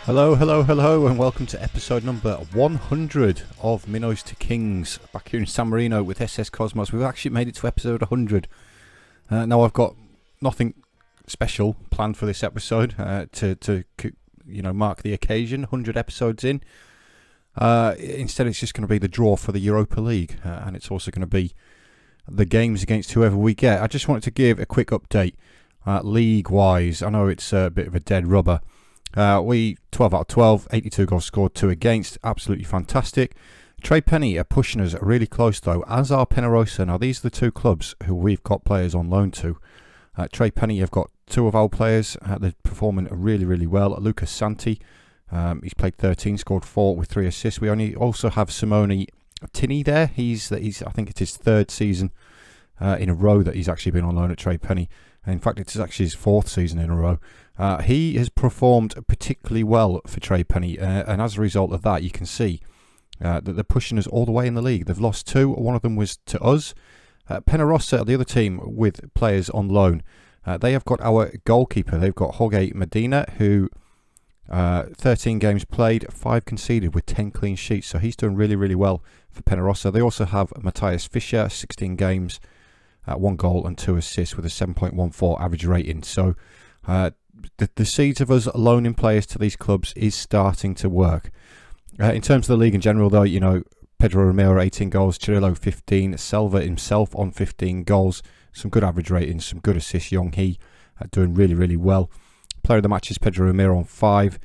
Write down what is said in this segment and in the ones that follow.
Hello, hello, hello, and welcome to episode number 100 of Minnows to Kings. Back here in San Marino with SS Cosmos. We've actually made it to episode 100. Now I've got nothing special planned for this episode to mark the occasion. 100 episodes in. Instead, it's just going to be the draw for the Europa League, and it's also going to be the games against whoever we get. I just wanted to give a quick update league-wise. I know it's a bit of a dead rubber. We 12 out of 12, 82 goals scored, 2 against, absolutely fantastic. Trey Penny are pushing us really close though, as are Penarosa. Now these are the two clubs who we've got players on loan to. Trey Penny have got 2 of our players, they're performing really, really well. Lucas Santi, he's played 13, scored 4 with 3 assists. We also have Simone Tinney there. He's I think it's his 3rd season in a row that he's actually been on loan at Trey Penny. In fact, it's actually his 4th season in a row. He has performed particularly well for Trey Penny, and as a result of that, you can see that they're pushing us all the way in the league. They've lost 2. One of them was to us. Penarosa, the other team with players on loan, they have got our goalkeeper. They've got Jorge Medina, who 13 games played, 5 conceded with 10 clean sheets. So he's doing really, really well for Penarosa. They also have Matthias Fischer, 16 games, 1 goal and 2 assists with a 7.14 average rating. So the seeds of us loaning players to these clubs is starting to work. In terms of the league in general, though, Pedro Romero 18 goals, Cirillo 15, Selva himself on 15 goals, some good average ratings, some good assists. Yong Hee doing really, really well. Player of the match is Pedro Romero on 5.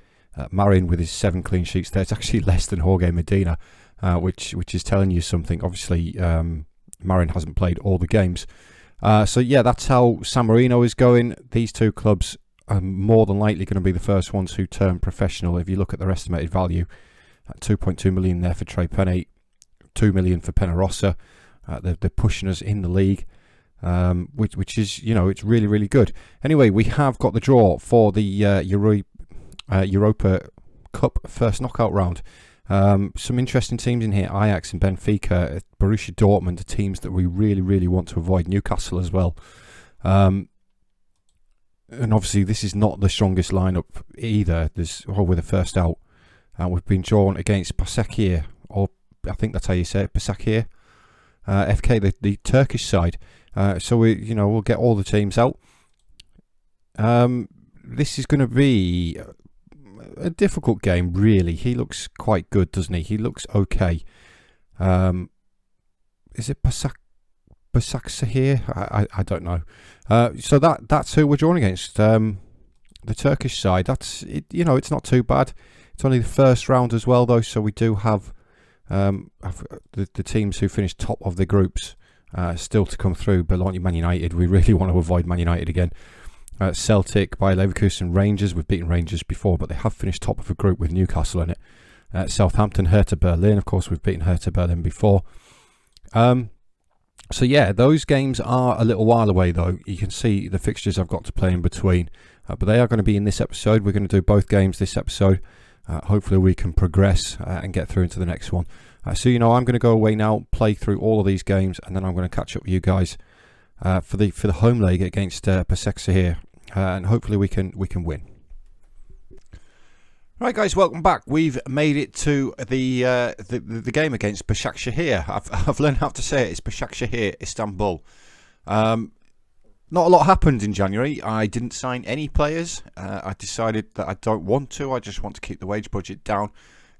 Marin with his 7 clean sheets there. It's actually less than Jorge Medina, which is telling you something. Obviously, Marin hasn't played all the games. So yeah, that's how San Marino is going. These 2 clubs are more than likely going to be the first ones who turn professional. If you look at their estimated value, 2.2 million there for Trey Penny, 2 million for Penarosa. They're pushing us in the league, which is, it's really, really good. Anyway, we have got the draw for the Europa Cup first knockout round. Some interesting teams in here: Ajax and Benfica, Borussia Dortmund, the teams that we really, really want to avoid. Newcastle as well. And obviously, this is not the strongest lineup either. We're the first out. We've been drawn against BAŞAKŞEHIR, or I think that's how you say it, BAŞAKŞEHIR. FK, the Turkish side. So we'll get all the teams out. This is going to be a difficult game, really. He looks quite good, doesn't he? He looks okay. Is it BAŞAKŞEHIR? I don't know. So that's who we're drawing against. The Turkish side. It's not too bad. It's only the first round as well, though. So we do have the teams who finished top of the groups still to come through. Bologna, Man United. We really want to avoid Man United again. Celtic, Bayer Leverkusen, Rangers. We've beaten Rangers before, but they have finished top of a group with Newcastle in it. Southampton, Hertha Berlin. Of course, we've beaten Hertha Berlin before. So yeah, those games are a little while away, though. You can see the fixtures I've got to play in between, but they are going to be in this episode. We're going to do both games this episode. Hopefully we can progress and get through into the next one. So I'm going to go away now, play through all of these games, and then I'm going to catch up with you guys for the home leg against BAŞAKŞEHIR, and hopefully we can win. Right, guys, welcome back. We've made it to the game against BAŞAKŞEHIR. I've learned how to say it. It's BAŞAKŞEHIR Istanbul. Not a lot happened in January. I didn't sign any players. I decided that I don't want to. I just want to keep the wage budget down,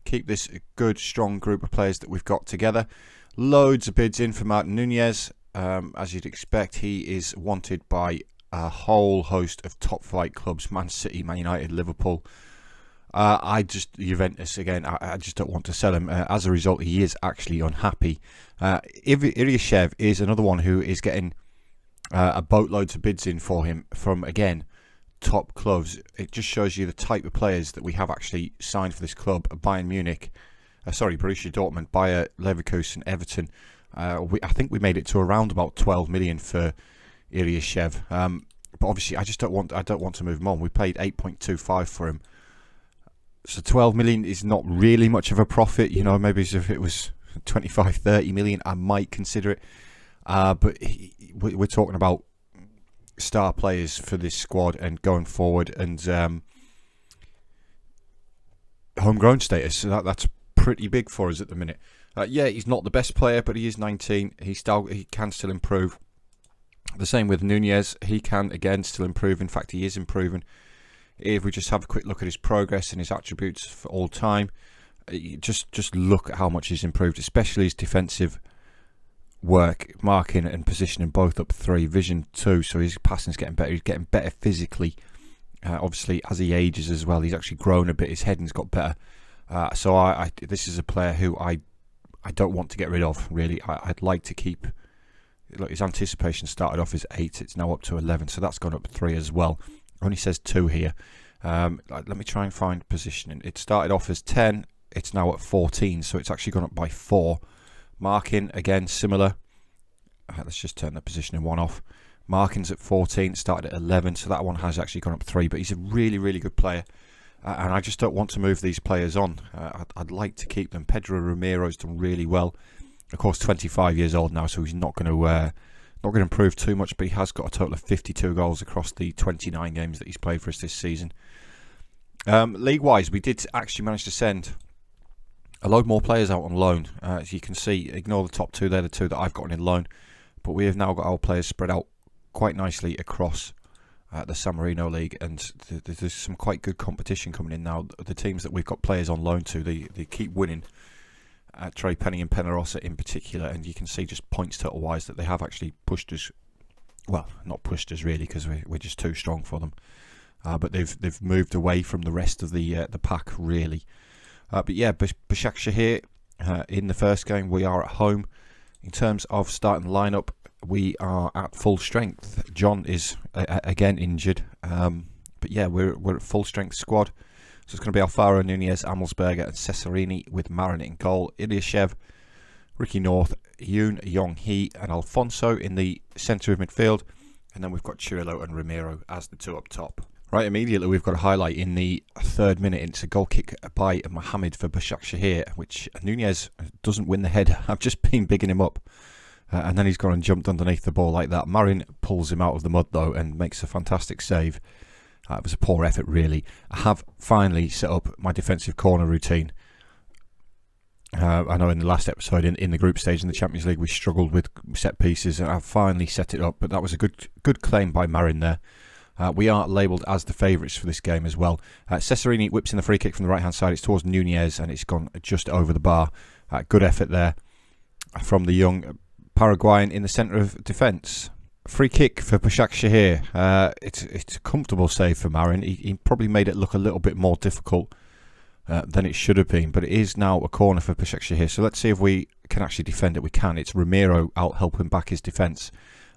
keep this good, strong group of players that we've got together. Loads of bids in for Martin Nunez. As you'd expect, he is wanted by a whole host of top flight clubs: Man City, Man United, Liverpool. Juventus again. I just don't want to sell him. As a result, he is actually unhappy. Ilyashev is another one who is getting a boatload of bids in for him from, again, top clubs. It just shows you the type of players that we have actually signed for this club: Borussia Dortmund, Bayer Leverkusen, Everton. I think we made it to around about 12 million for Ilyashev. But obviously, I don't want to move him on. We paid 8.25 for him. So 12 million is not really much of a profit. Maybe if it was 25, 30 million, I might consider it. But we're talking about star players for this squad and going forward. And homegrown status. So that's pretty big for us at the minute. Yeah, he's not the best player, but he is 19. He can still improve. The same with Nunez. He can again still improve. In fact, he is improving. If we just have a quick look at his progress and his attributes for all time, just look at how much he's improved, especially his defensive work, marking and positioning both up 3, vision 2. So his passing's getting better. He's getting better physically. Obviously, as he ages as well, he's actually grown a bit. His heading's got better. So this is a player who I don't want to get rid of. Really, I'd like to keep. Look, his anticipation started off as 8. It's now up to 11. So that's gone up 3 as well. Only says 2 here. Let me try and find positioning. It started off as 10. It's now at 14. So it's actually gone up by 4. Marking again similar. Let's just turn the positioning 1 off. Marking's at 14. Started at 11. So that one has actually gone up 3. But he's a really, really good player. And I just don't want to move these players on. I'd like to keep them. Pedro Romero's done really well. Of course, 25 years old now, so he's not going to improve too much. But he has got a total of 52 goals across the 29 games that he's played for us this season. League-wise, we did actually manage to send a load more players out on loan. As you can see, ignore the top 2; they're the 2 that I've gotten in loan. But we have now got our players spread out quite nicely across the San Marino League, and there's some quite good competition coming in now. The teams that we've got players on loan to, they keep winning. Trey Penny and Penarosa in particular, and you can see just points total wise that they have actually pushed us. Well, not pushed us really, because we're just too strong for them. But they've moved away from the rest of the pack really. But yeah, BAŞAKŞEHIR in the first game, we are at home. In terms of starting the lineup, we are at full strength. John is again injured, but yeah, we're at full strength squad. So it's going to be Alfaro, Nunez, Amelsberger and Cesarini with Marin in goal. Ilyashev, Ricky North, Yoon Yong-hee and Alfonso in the centre of midfield. And then we've got Chirillo and Romero as the 2 up top. Right, immediately we've got a highlight in the 3rd minute. It's a goal kick by Mohamed for BAŞAKŞEHIR, which Nunez doesn't win the header. I've just been bigging him up. And then he's gone and jumped underneath the ball like that. Marin pulls him out of the mud though and makes a fantastic save. It was a poor effort really. I have finally set up my defensive corner routine. I know in the last episode in the group stage in the Champions League we struggled with set pieces, and I've finally set it up. But that was a good claim by Marin there. We are labelled as the favourites for this game as well. Cesarini whips in the free kick from the right hand side. It's towards Nunez and it's gone just over the bar. Good effort there from the young Paraguayan in the centre of defence. Free kick for BAŞAKŞEHIR. It's a comfortable save for Marin. He probably made it look a little bit more difficult than it should have been, but it is now a corner for BAŞAKŞEHIR. So let's see if we can actually defend it. We can. It's Romero out helping back his defence.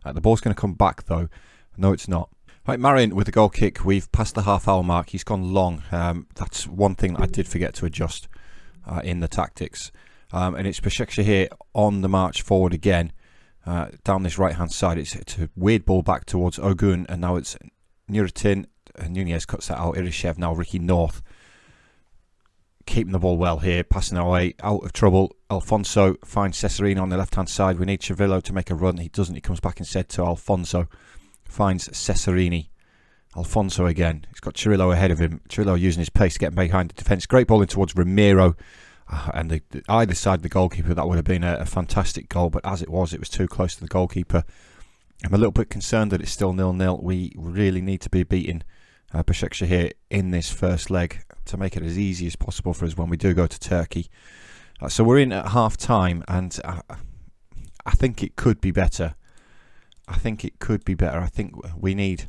The ball's going to come back though. No, it's not. Right, Marin with the goal kick. We've passed the half-hour mark. He's gone long. That's one thing that I did forget to adjust in the tactics. And it's BAŞAKŞEHIR on the march forward again. Down this right hand side, it's a weird ball back towards Ogun, and now it's Nuritin. Nunez cuts that out. Ilyashev now Ricky North keeping the ball well here, passing our way out of trouble. Alfonso finds Cesarini on the left hand side. We need Chirillo to make a run. He doesn't. He comes back instead to Alfonso. Finds Cesarini. Alfonso again. He's got Chirillo ahead of him. Chirillo using his pace to get behind the defence. Great ball in towards Romero. And either side of the goalkeeper, that would have been a fantastic goal, but as it was too close to the goalkeeper. I'm a little bit concerned that it's still 0-0. We really need to be beating BAŞAKŞEHIR in this first leg to make it as easy as possible for us when we do go to Turkey. So we're in at half time, and I think it could be better. I think we need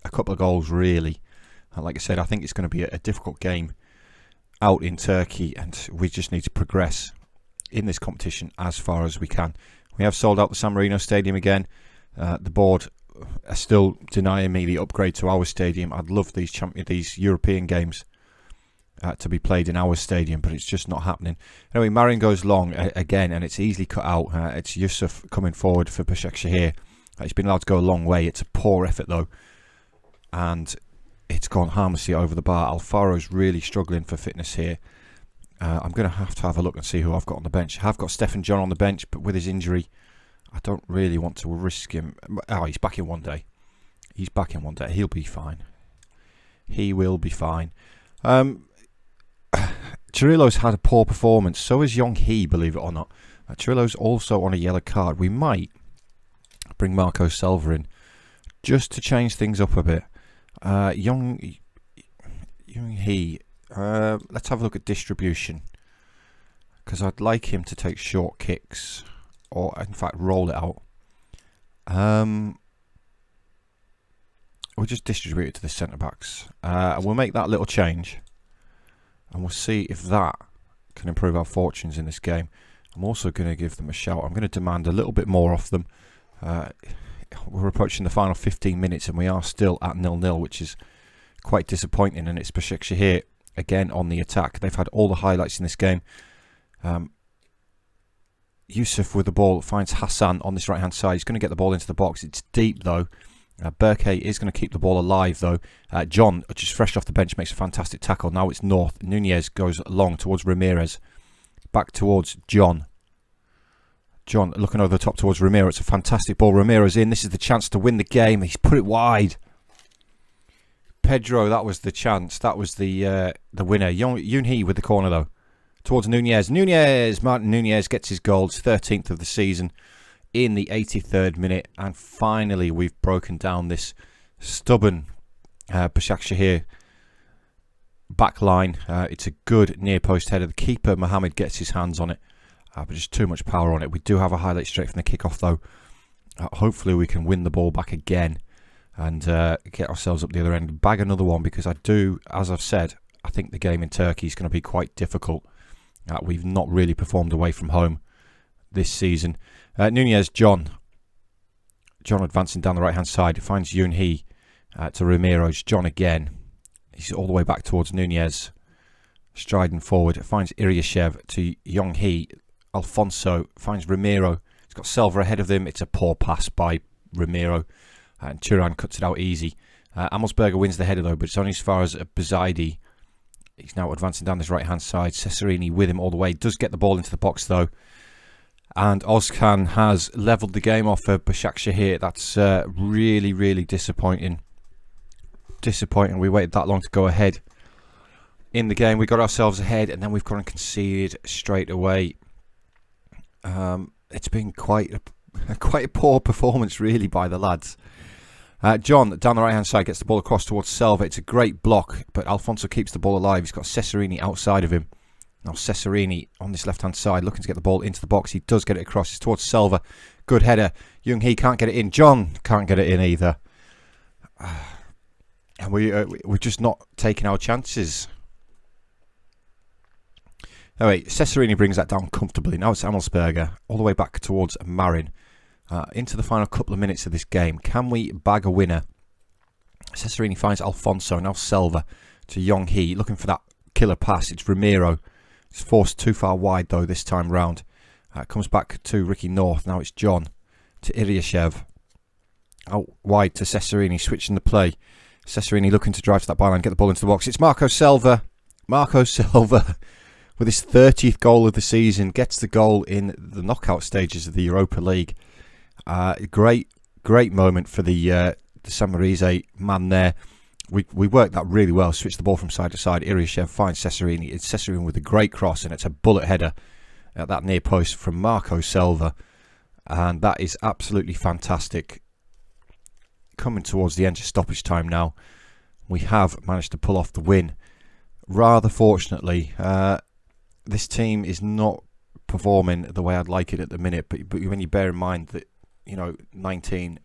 a couple of goals really. Like I said, I think it's going to be a difficult game out in Turkey, and we just need to progress in this competition as far as we can. We have sold out the San Marino Stadium again. The board are still denying me the upgrade to our stadium. I'd love these European games to be played in our stadium, but it's just not happening. Anyway, Marin goes long again, and it's easily cut out. It's Yusuf coming forward for BAŞAKŞEHIR. He's been allowed to go a long way. It's a poor effort though, and it's gone harmlessly over the bar. Alfaro's really struggling for fitness here. I'm going to have a look and see who I've got on the bench. I have got Stephen John on the bench, but with his injury, I don't really want to risk him. Oh, he's back in one day. He'll be fine. He will be fine. Cirillo's had a poor performance. So has Yong-hee, believe it or not. Cirillo's also on a yellow card. We might bring Marco Silva in just to change things up a bit. Yong-hee. Let's have a look at distribution, because I'd like him to take short kicks, or in fact roll it out. We'll just distribute it to the centre backs, and we'll make that little change, and we'll see if that can improve our fortunes in this game. I'm also going to give them a shout. I'm going to demand a little bit more off them. We're approaching the final 15 minutes and we are still at 0-0, which is quite disappointing, and it's BAŞAKŞEHIR again on the attack. They've had all the highlights in this game. Yusuf with the ball finds Hassan on this right hand side. He's going to get the ball into the box. It's deep though. Berke is going to keep the ball alive though. John, just fresh off the bench, makes a fantastic tackle. Now it's North. Nunez goes long towards Ramirez. Back towards John. John looking over the top towards Ramiro. It's a fantastic ball. Ramiro's in. This is the chance to win the game. He's put it wide. Pedro, that was the chance. That was the winner. Yoon-hee with the corner though. Towards Nunez. Martin Nunez gets his goal. It's 13th of the season in the 83rd minute. And finally we've broken down this stubborn BAŞAKŞEHIR back line. It's a good near post header. The keeper, Mohammed, gets his hands on it. But just too much power on it. We do have a highlight straight from the kickoff though. Hopefully we can win the ball back again and get ourselves up the other end and bag another one, because I do, as I've said, I think the game in Turkey is going to be quite difficult. We've not really performed away from home this season. Nunez, John advancing down the right hand side, finds Yoon-hee to Ramiro's. John again, he's all the way back towards Nunez, striding forward, finds Iryashev to Yong-hee. Alfonso finds Ramiro. He's got Silva ahead of him. It's a poor pass by Ramiro, and Turan cuts it out easy. Amelsberger wins the header though, but it's only as far as Bazaidi. He's now advancing down this right hand side. Cesarini with him all the way. Does get the ball into the box though, and Ozcan has levelled the game off for BAŞAKŞEHIR. That's really, really disappointing. We waited that long to go ahead in the game. We got ourselves ahead, and then we've gone and conceded straight away. It's been quite a poor performance really by the lads. John down the right hand side gets the ball across towards Silva. It's a great block, but Alfonso keeps the ball alive. He's got Cesarini outside of him. Now Cesarini on this left hand side looking to get the ball into the box. He does get it across. It's towards Silva. Good header. Yoon-hee can't get it in. John can't get it in either. And we're just not taking our chances. Anyway, Cesarini brings that down comfortably. Now it's Amelsberger all the way back towards Marin. Into the final couple of minutes of this game. Can we bag a winner? Cesarini finds Alfonso. Now Silva to Yong-hee. Looking for that killer pass. It's Ramiro. It's forced too far wide though this time round. Comes back to Ricky North. Now it's John to Iryashev. Out wide to Cesarini. Switching the play. Cesarini looking to drive to that byline. Get the ball into the box. It's Marco Silva. Marco Silva with his 30th goal of the season. Gets the goal in the knockout stages of the Europa League. Great moment for the San Marino man there. We worked that really well. Switched the ball from side to side. Iryashev finds Cesarini. It's Cesarini with a great cross, and it's a bullet header at that near post from Marco Silva, and that is absolutely fantastic. Coming towards the end of stoppage time now, we have managed to pull off the win. Rather fortunately, this team is not performing the way I'd like it at the minute, but when you bear in mind that, you know, 19,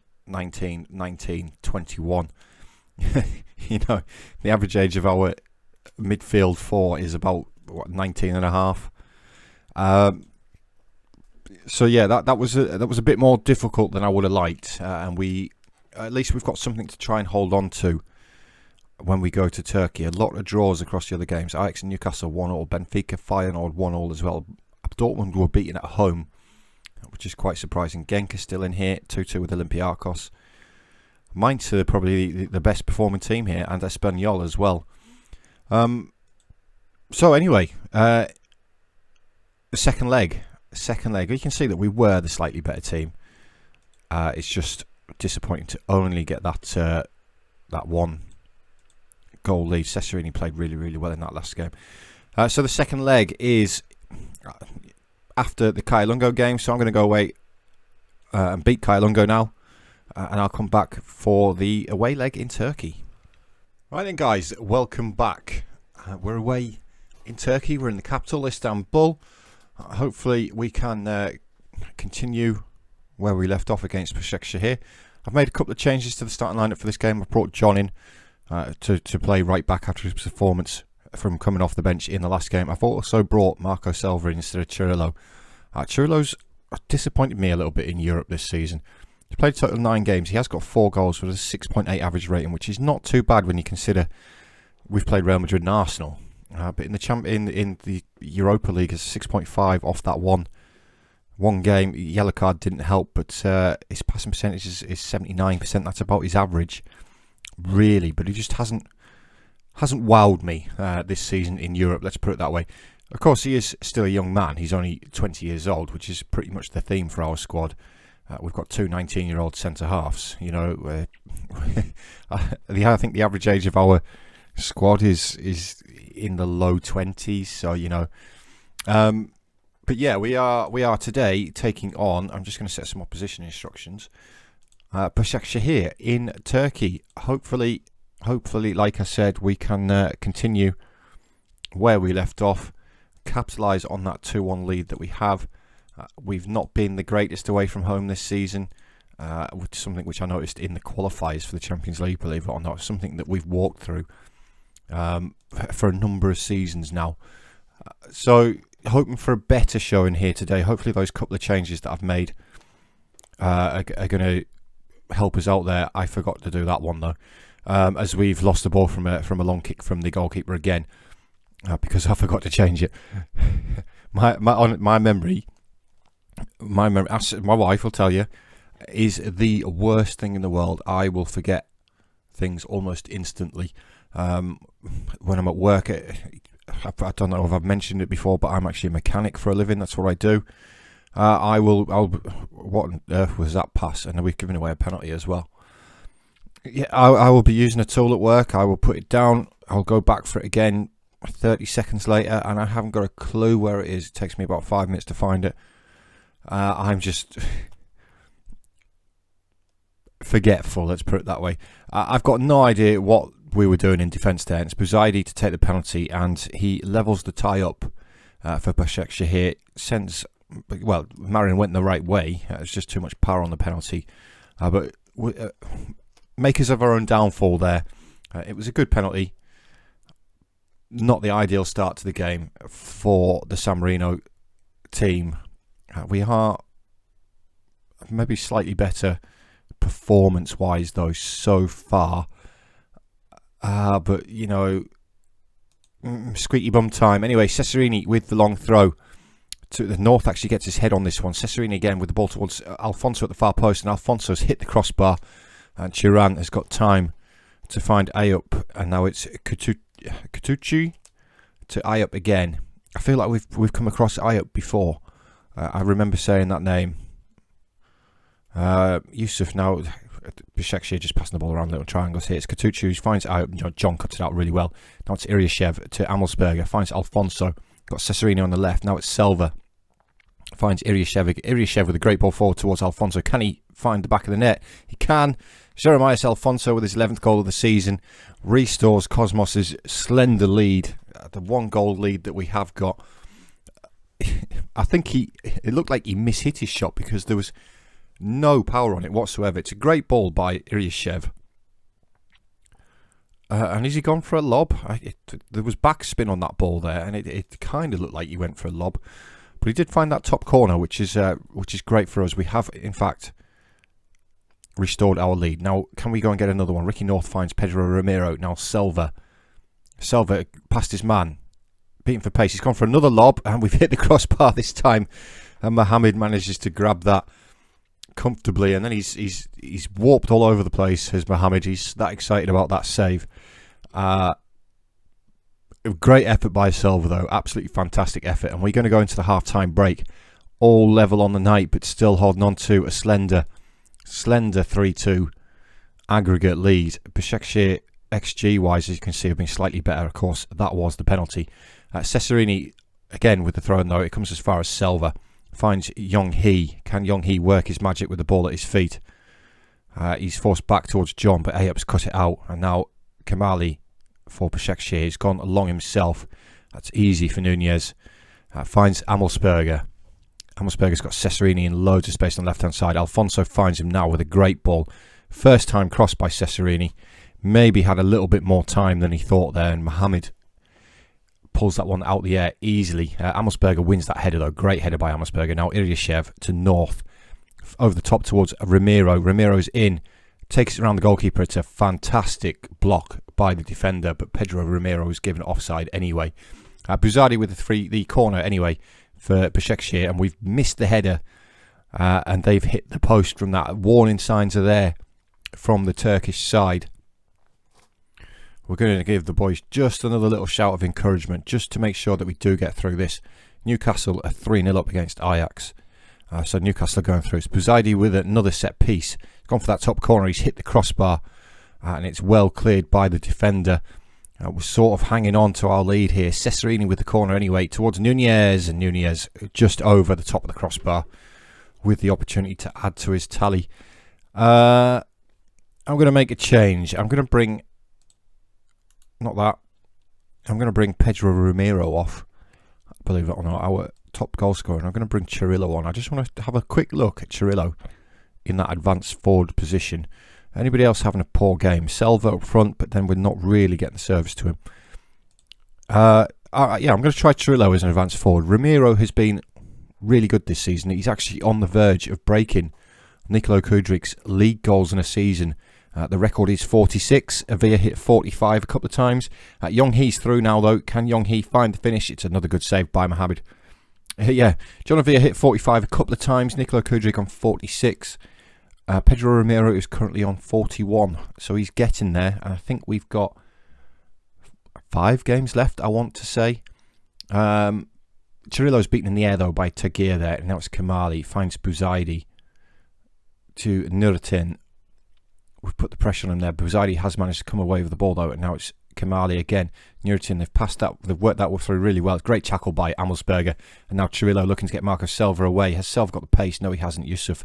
21, you know, the average age of our midfield four is about 19 and a half. So yeah, that was a bit more difficult than I would have liked, and at least we've got something to try and hold on to when we go to Turkey. A lot of draws across the other games. Ajax and Newcastle 1-1, Benfica Feyenoord 1-1 as well. Dortmund were beaten at home, which is quite surprising. Genk is still in here, 2-2 with Olympiacos. Mainz are probably the best performing team here, and Espanyol as well. So anyway, the second leg. You can see that we were the slightly better team. It's just disappointing to only get that one goal lead. Cesarini played really, really well in that last game. So the second leg is after the Kailungo game, so I'm going to go away and beat Kailungo now, and I'll come back for the away leg in Turkey. Right then guys, welcome back. We're away in Turkey, we're in the capital, Istanbul. Hopefully we can continue where we left off against BAŞAKŞEHIR. I've made a couple of changes to the starting lineup for this game. I've brought John in to play right back after his performance from coming off the bench in the last game. I've also brought Marco Selva instead of Cirillo. Cirillo's disappointed me a little bit in Europe this season. He's played a total of 9 games. He has got 4 goals with a 6.8 average rating, which is not too bad when you consider we've played Real Madrid and Arsenal. But in the Europa League, it's 6.5 off that one game. Yellow card didn't help, but his passing percentage is 79%. That's about his average, really. But he just hasn't wowed me this season in Europe. Let's put it that way. Of course, he is still a young man. He's only 20 years old, which is pretty much the theme for our squad. We've got 2 19-year-old centre halves. You know, I think the average age of our squad is in the low 20s. So you know, but yeah, we are today taking on. I'm just going to set some opposition instructions. BAŞAKŞEHIR in Turkey. Hopefully, like I said, we can continue where we left off, capitalise on that 2-1 lead that we have. We've not been the greatest away from home this season, which is something which I noticed in the qualifiers for the Champions League, believe it or not. Something that we've walked through for a number of seasons now. So hoping for a better showing here today. Hopefully those couple of changes that I've made are going to help us out there. I forgot to do that one though, as we've lost the ball from a long kick from the goalkeeper again, because I forgot to change it. my memory, my wife will tell you, is the worst thing in the world. I will forget things almost instantly. When I'm at work, I don't know if I've mentioned it before, but I'm actually a mechanic for a living. That's what I do. What on earth was that pass? And we've given away a penalty as well. Yeah, I will be using a tool at work. I will put it down. I'll go back for it again 30 seconds later, and I haven't got a clue where it is. It takes me about 5 minutes to find it. I'm just forgetful, let's put it that way. I've got no idea what we were doing in defence there. It's Buzaidi to take the penalty, and he levels the tie up for BAŞAKŞEHIR. Marion went the right way. It's just too much power on the penalty. But makers of our own downfall there. It was a good penalty. Not the ideal start to the game for the San Marino team. We are maybe slightly better performance-wise, though, so far. But, you know, squeaky bum time. Anyway, Cesarini with the long throw to the north actually gets his head on this one. Cesarini again with the ball towards Alfonso at the far post, and Alfonso's hit the crossbar, and Chiran has got time to find Ayup, and now it's Katucci to Ayup again. I feel like we've come across Ayup before. I remember saying that name. Yusuf now. BAŠAKŠEHIR just passing the ball around little triangles here. It's Katucci who finds Ayup. John cuts it out really well. Now it's Iryashev to Amelsberger. Finds Alfonso. Got Cesarini on the left. Now it's Selva. Finds Iryashev. Iryashev with a great ball forward towards Alfonso. Can he find the back of the net? He can. Jeremias Alfonso with his 11th goal of the season restores Cosmos' slender lead, the 1-goal lead that we have got. I think it looked like he mishit his shot because there was no power on it whatsoever. It's a great ball by Iryashev. And has he gone for a lob? There was backspin on that ball there, and it kind of looked like he went for a lob. But he did find that top corner, which is great for us. We have, in fact, restored our lead. Now, can we go and get another one? Ricky North finds Pedro Romero. Now Selva past his man. Beating for pace. He's gone for another lob, and we've hit the crossbar this time. And Mohamed manages to grab that comfortably, and then he's warped all over the place as Mohamed. He's that excited about that save. A great effort by Selva, though. Absolutely fantastic effort. And we're going to go into the half-time break. All level on the night, but still holding on to a slender 3-2 aggregate lead. BAŠAKŠEHIR XG-wise, as you can see, have been slightly better. Of course, that was the penalty. Cesarini, again with the throw though, it comes as far as Selva. Finds Yong-hee. Can Yong-hee work his magic with the ball at his feet? He's forced back towards John, but Ayup's cut it out. And now Kamali for BAŞAKŞEHIR. He's gone along himself. That's easy for Nunez. Finds Amelsberger. Amelsberger's got Cesarini in loads of space on the left-hand side. Alfonso finds him now with a great ball. First time crossed by Cesarini. Maybe had a little bit more time than he thought there. And Mohamed pulls that one out the air easily. Amelsberger wins that header though. Great header by Amelsberger. Now Iryashev to North. Over the top towards Ramiro. Ramiro's in. Takes it around the goalkeeper. It's a fantastic block by the defender. But Pedro Ramiro is given offside anyway. Buzardi with the corner anyway for BAŞAKŞEHIR. And we've missed the header. And they've hit the post from that. Warning signs are there from the Turkish side. We're going to give the boys just another little shout of encouragement just to make sure that we do get through this. Newcastle are 3-0 up against Ajax. So Newcastle are going through. It's Buzardi with another set piece. He's gone for that top corner. He's hit the crossbar. And it's well cleared by the defender. We're sort of hanging on to our lead here. Cesarini with the corner anyway towards Nunez. And Nunez just over the top of the crossbar with the opportunity to add to his tally. I'm going to make a change. I'm going to bring... Not that. I'm going to bring Pedro Ramiro off. Believe it or not, our top goal scorer. And I'm going to bring Cirillo on. I just want to have a quick look at Cirillo in that advanced forward position. Anybody else having a poor game? Selva up front, but then we're not really getting the service to him. Yeah, I'm going to try Cirillo as an advanced forward. Ramiro has been really good this season. He's actually on the verge of breaking Nikola Kudric's league goals in a season. The record is 46. Avia hit 45 a couple of times. Yong-hee's through now, though. Can Yong-hee find the finish? It's another good save by Mohamed. Yeah, John Avia hit 45 a couple of times. Nikola Kudric on 46. Pedro Ramiro is currently on 41. So he's getting there. And I think we've got 5 games left, I want to say. Cirillo's beaten in the air, though, by Tagir there. And now it's Kamali. Finds Buzardi to Nurtin. We've put the pressure on him there. Buzardi has managed to come away with the ball though, and now it's Kamali again. Nurtin, they've passed that, they've worked that through really well. Great tackle by Amelsberger, and now Cirillo looking to get Marco Selva away. Has Selva got the pace? No, he hasn't. Yusuf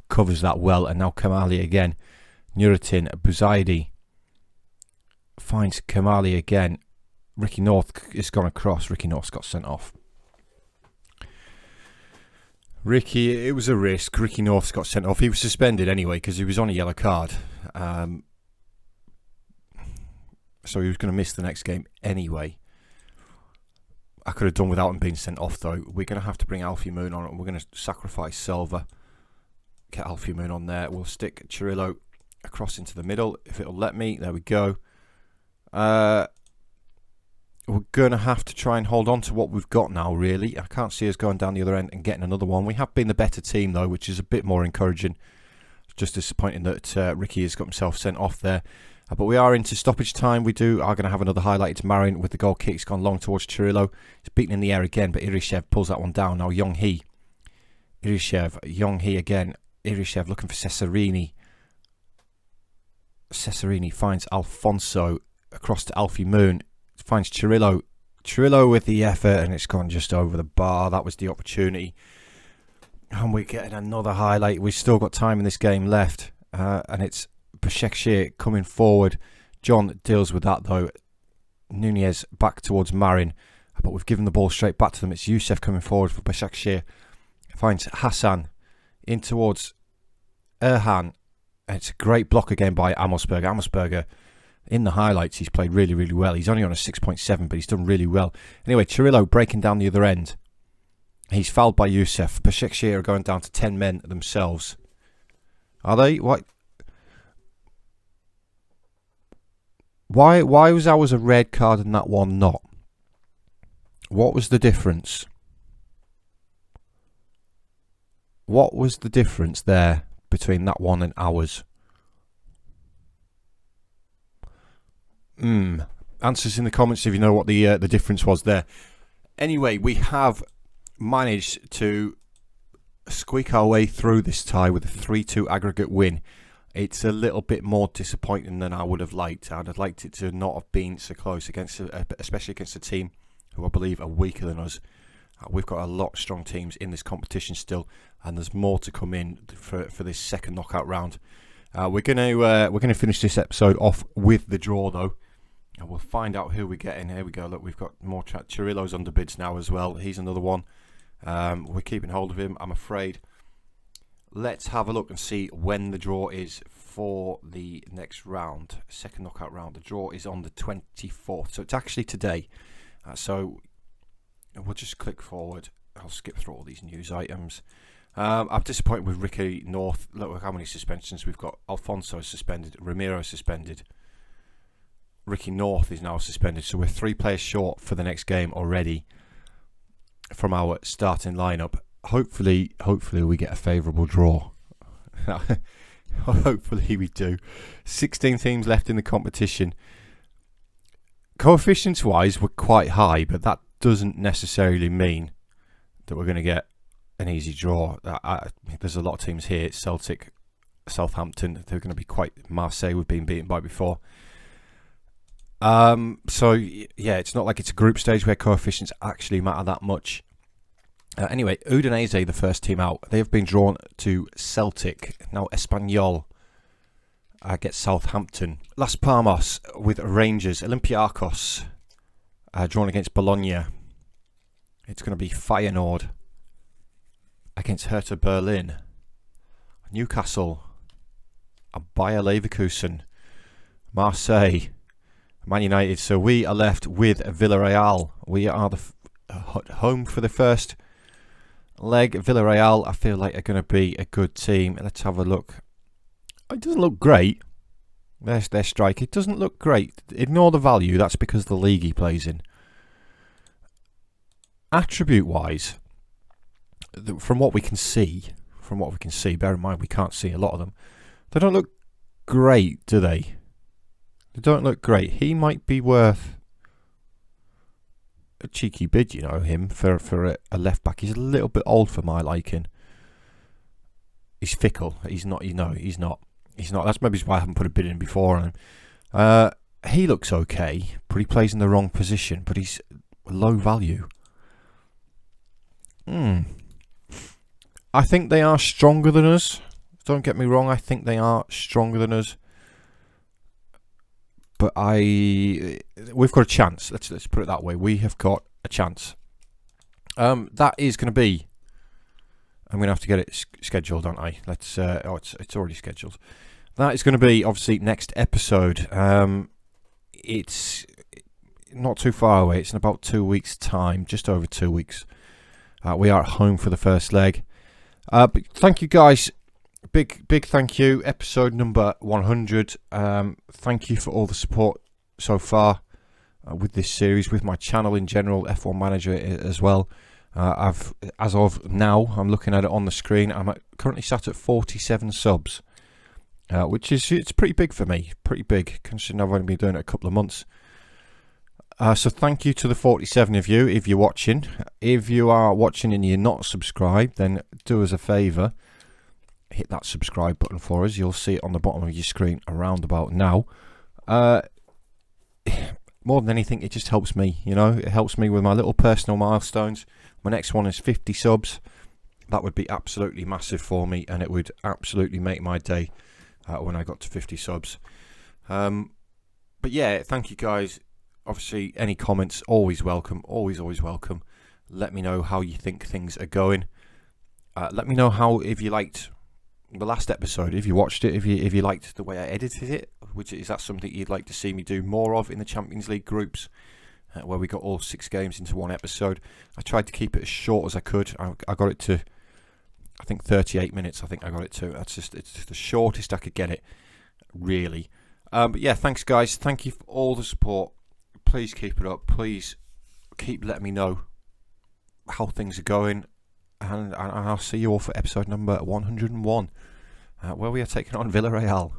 covers that well, and now Kamali again. Nurtin, Buzardi finds Kamali again. Ricky North has gone across. Ricky North's got sent off. Ricky, it was a risk. Ricky North's got sent off. He was suspended anyway because he was on a yellow card. So he was going to miss the next game anyway. I could have done without him being sent off though. We're going to have to bring Alfie Moon on and we're going to sacrifice Selva. Get Alfie Moon on there. We'll stick Cirillo across into the middle if it'll let me. There we go. We're going to have to try and hold on to what we've got now, really. I can't see us going down the other end and getting another one. We have been the better team, though, which is a bit more encouraging. It's just disappointing that Ricky has got himself sent off there. But we are into stoppage time. We are going to have another highlight. It's Marin with the goal kick. It's gone long towards Cirillo. It's beaten in the air again, but Iryashev pulls that one down. Now Yong-hee. Yong-hee again. Iryashev looking for Cesarini. Cesarini finds Alfonso across to Alfie Moon. Finds Cirillo. Cirillo with the effort, and it's gone just over the bar. That was the opportunity. And we're getting another highlight. We've still got time in this game left. And it's BAŞAKŞEHIR coming forward. John deals with that, though. Nunez back towards Marin. But we've given the ball straight back to them. It's Yusuf coming forward for BAŞAKŞEHIR. Finds Hassan in towards Erhan. And it's a great block again by Amelsberger. Amelsberger, in the highlights, he's played really, really well. He's only on a 6.7, but he's done really well. Anyway, Cirillo breaking down the other end. He's fouled by Yusuf. BAŞAKŞEHIR are going down to 10 men themselves. Are they? What? Why was ours a red card and that one not? What was the difference? What was the difference there between that one and ours? Answers in the comments if you know what the difference was there. Anyway, we have managed to squeak our way through this tie with a 3-2 aggregate win. It's a little bit more disappointing than I would have liked. I'd have liked it to not have been so close, especially against a team who I believe are weaker than us. We've got a lot of strong teams in this competition still, and there's more to come in for this second knockout round. We're gonna finish this episode off with the draw though, and we'll find out who we get in. Here we go. Look, we've got more Chirillo's under bids now as well. He's another one. We're keeping hold of him, I'm afraid. Let's have a look and see when the draw is for the next round, second knockout round. The draw is on the 24th, so it's actually today. So we'll just click forward. I'll skip through all these news items. I'm disappointed with Ricky North. Look how many suspensions we've got. Alfonso is suspended. Ramiro is suspended. Ricky North is now suspended. So we're 3 players short for the next game already from our starting lineup. Hopefully we get a favourable draw. Hopefully we do. 16 teams left in the competition. Coefficients wise, we're quite high, but that doesn't necessarily mean that we're going to get an easy draw. There's a lot of teams here. Celtic, Southampton, they're going to be quite... Marseille we've been beaten by before. So yeah, it's not like it's a group stage where coefficients actually matter that much. Anyway, Udinese, the first team out, they have been drawn to Celtic. Now Espanyol gets Southampton. Las Palmas with Rangers. Olympiacos drawn against Bologna. It's going to be Feyenoord against Hertha Berlin. Newcastle and Bayer Leverkusen. Marseille, Man United. So we are left with Villarreal. We are the home for the first leg. Villarreal, I feel like, are going to be a good team. Let's have a look. It doesn't look great. There's their strike. It doesn't look great. Ignore the value. That's because of the league he plays in. Attribute-wise, from what we can see, bear in mind we can't see a lot of them, they don't look great, do they? They don't look great. He might be worth a cheeky bid, you know, him, for a left back. He's a little bit old for my liking. He's fickle. He's not, you know, he's not. That's maybe why I haven't put a bid in before on him. He looks okay, but he plays in the wrong position, but he's low value. I think they are stronger than us. Don't get me wrong, I think they are stronger than us. But we've got a chance. Let's put it that way. We have got a chance. That is going to be... I'm going to have to get it scheduled, aren't I? Let's. It's already scheduled. That is going to be, obviously, next episode. It's not too far away. It's in about 2 weeks' time, just over 2 weeks. We are at home for the first leg. But thank you, guys. Big thank you. Episode number 100. Thank you for all the support so far with this series, with my channel in general, F1 Manager as well. As of now, I'm looking at it on the screen. I'm currently sat at 47 subs, which is, it's pretty big for me. Pretty big, considering I've only been doing it a couple of months. So thank you to the 47 of you if you're watching. If you are watching and you're not subscribed, then do us a favour. Hit that subscribe button for us. You'll see it on the bottom of your screen around about now. More than anything, it just helps me, you know. It helps me with my little personal milestones. My next one is 50 subs. That would be absolutely massive for me, and it would absolutely make my day when I got to 50 subs. But yeah, thank you guys. Obviously, any comments, always welcome. Always welcome. Let me know how you think things are going. Let me know if you liked the last episode, if you watched it, if you liked the way I edited it, which is that something you'd like to see me do more of in the Champions League groups, where we got all 6 games into one episode. I tried to keep it as short as I could. I got it to, I think, 38 minutes. I think I got it to. It's the shortest I could get it, really. But yeah, thanks guys. Thank you for all the support. Please keep it up. Please keep letting me know how things are going. And I'll see you all for episode number 101, where we are taking on Villarreal.